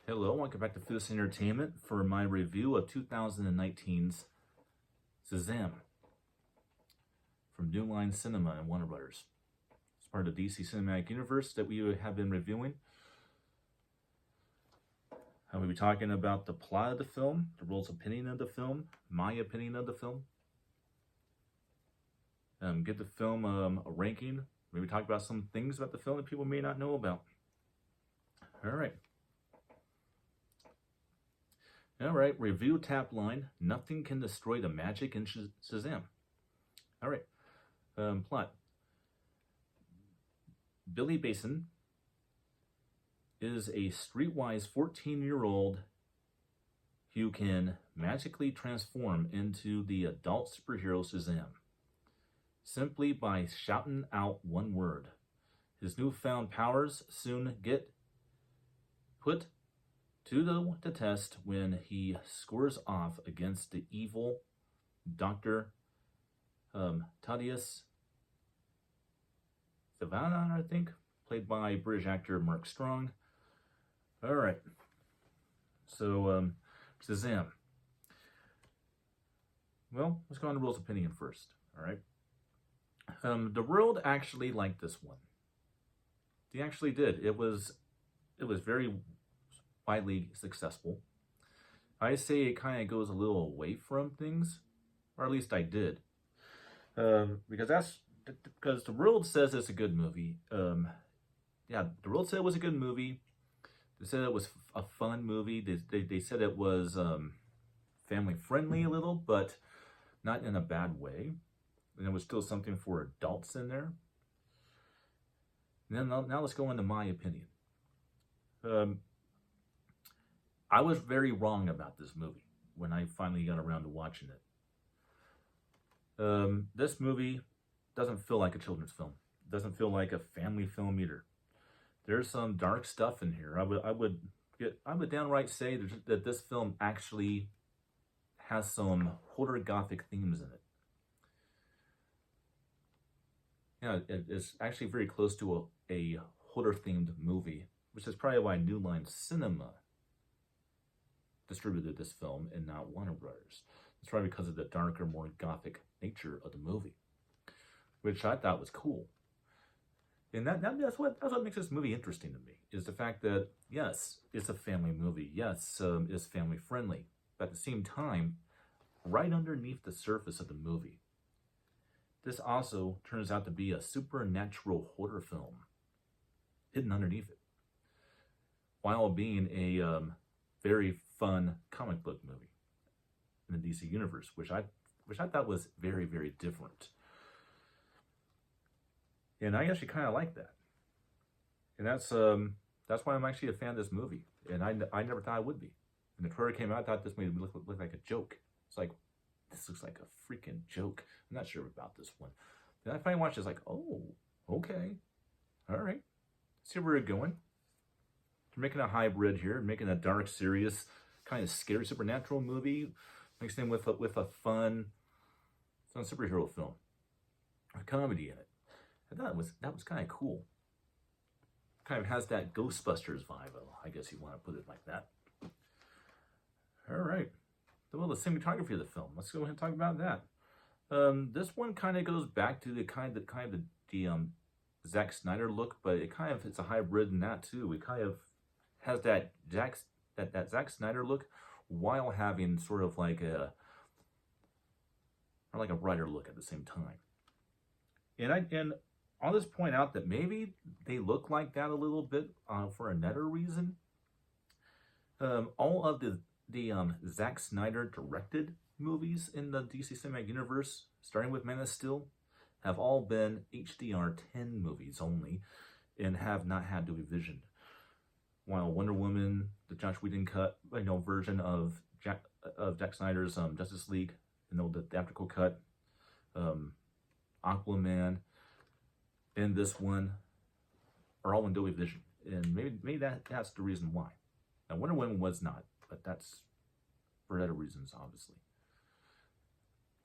Hello, welcome back to Foodist Entertainment for my review of 2019's Shazam from New Line Cinema and Warner Brothers. It's part of the DC Cinematic Universe that we have been reviewing. I will be talking about the plot of the film, the world's opinion of the film, my opinion of the film. Give the film a ranking. Maybe talk about some things about the film that people may not know about. All right, review tap line. Nothing can destroy the magic in Shazam. All right, plot. Billy Basin is a streetwise 14-year-old who can magically transform into the adult superhero Shazam simply by shouting out one word. His newfound powers soon get put to the test when he scores off against the evil Dr. Thaddeus Savannah, I think, played by British actor Mark Strong. All right, so Shazam. Well, let's go on to Will's opinion first. All right, the world actually liked this one. They actually did. It was very widely successful. I say it kind of goes a little away from things, or at least I did, because the world says it's a good movie. Yeah, the world said it was a good movie. They said it was a fun movie. They said it was family friendly a little, but not in a bad way. And there was still something for adults in there. And then now let's go into my opinion. I was very wrong about this movie when I finally got around to watching it. This movie doesn't feel like a children's film. It doesn't feel like a family film either. There's some dark stuff in here. I would downright say that this film actually has some horror gothic themes in it. Yeah, it's actually very close to a horror themed movie, which is probably why New Line Cinema distributed this film and not Warner Brothers. It's probably because of the darker, more gothic nature of the movie, which I thought was cool. And that's what makes this movie interesting to me, is the fact that, yes, it's a family movie. Yes, it's family friendly. But at the same time, right underneath the surface of the movie, this also turns out to be a supernatural horror film hidden underneath it, while being a very fun comic book movie in the DC universe, which I thought was very, very different. And I actually kind of like that. And that's why I'm actually a fan of this movie. And I never thought I would be. When the trailer came out, I thought this movie would look like a joke. It's like, this looks like a freaking joke. I'm not sure about this one. Then I finally watched it, it's like, oh, okay. All right. See where we're going. They're making a hybrid here, making a dark, serious, kind of scary supernatural movie, mixed in with a fun superhero film, a comedy in it. I thought that was kind of cool. Kind of has that Ghostbusters vibe, I guess you want to put it like that. All right. Well, the cinematography of the film. Let's go ahead and talk about that. This one kind of goes back to the Zack Snyder look, but it's a hybrid in that too. It kind of has that Zack Snyder look while having sort of like a brighter look at the same time. And I'll just point out that maybe they look like that a little bit for another reason. All of the Zack Snyder directed movies in the DC Cinematic Universe, starting with Man of Steel, have all been HDR10 movies only and have not had to be visioned. While Wonder Woman, the Joss Whedon cut, version of Zack Snyder's Justice League, the theatrical cut, Aquaman, and this one are all in Dolby Vision, and maybe that's the reason why. Now, Wonder Woman was not, but that's for other reasons, obviously.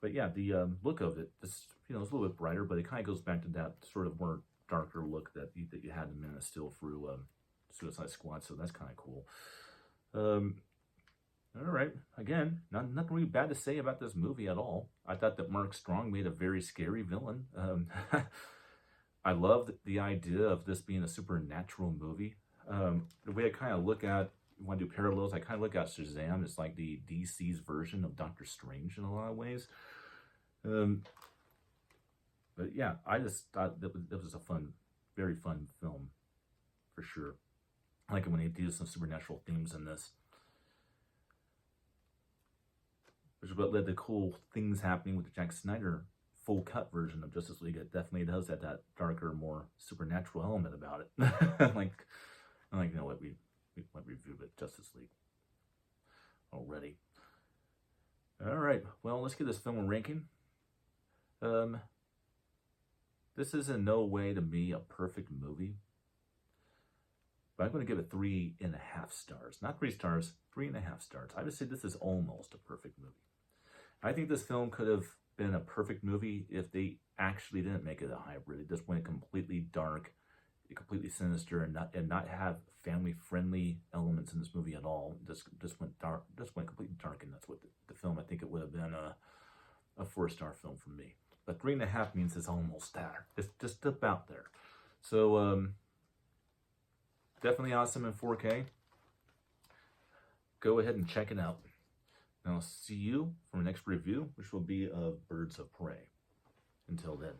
But yeah, the look of it, it's a little bit brighter, but it kind of goes back to that sort of more darker look that you had in Man of Steel through Suicide Squad, so that's kind of cool. Um, all right. Again, nothing really bad to say about this movie at all. I thought that Mark Strong made a very scary villain. I loved the idea of this being a supernatural movie. The way I kind of look at, want to do parallels, I kind of look at Shazam as like the DC's version of Doctor Strange in a lot of ways. But yeah, I just thought that was a fun, very fun film for sure. I like it when they do some supernatural themes in this, which is what led to cool things happening with the Jack Snyder full cut version of Justice League. It definitely does have that darker, more supernatural element about it. like, you know what, we went review it, Justice League already. All right, well, let's get this film a ranking. This is in no way to me a perfect movie, but I'm going to give it 3.5 stars. Not 3 stars, 3.5 stars. I would say this is almost a perfect movie. I think this film could have been a perfect movie if they actually didn't make it a hybrid. It just went completely dark, completely sinister, and not have family-friendly elements in this movie at all. Just went dark, just went completely dark, and that's what the film, I think it would have been a 4-star film for me. But 3.5 means it's almost there. It's just about there. So definitely awesome in 4K. Go ahead and check it out. And I'll see you for my next review, which will be of Birds of Prey. Until then.